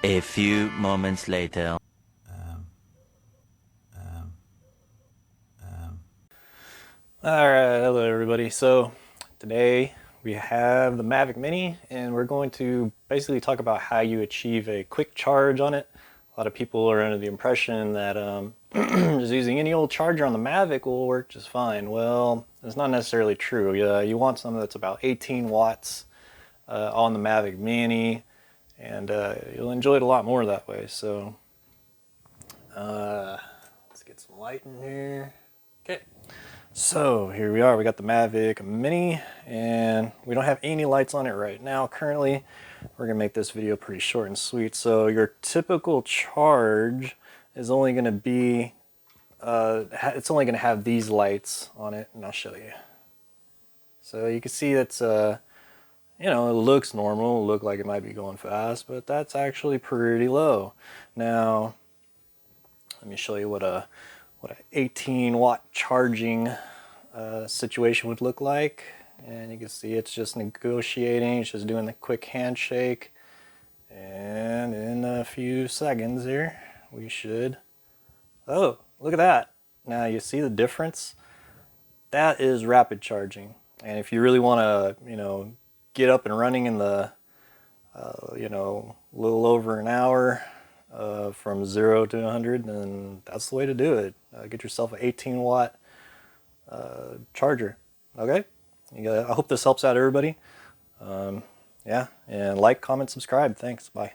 A few moments later. Alright, hello everybody. So today we have the Mavic Mini and we're going to basically talk about how you achieve a quick charge on it. A lot of people are under the impression that just using any old charger on the Mavic will work just fine. Well, it's not necessarily true. You want something that's about 18 watts on the Mavic Mini, and you'll enjoy it a lot more that way. So let's get some light in here. Okay. So here we are, we got the Mavic Mini and we don't have any lights on it right now currently. We're gonna make this video pretty short and sweet. So your typical charge is only gonna be, it's only gonna have these lights on it, and I'll show you. So you can see it's, it looks normal, look like it might be going fast, but that's actually pretty low. Now, let me show you what an 18 watt charging situation would look like. And you can see it's just negotiating, it's just doing the quick handshake, and in a few seconds here we should, oh, look at that. Now you see the difference? That is rapid charging. And if you really want to get up and running in the a little over an hour, from 0 to 100, then that's the way to do it. Get yourself an 18 watt charger. Okay, I hope this helps out everybody. Yeah, and like, comment, subscribe. Thanks. Bye.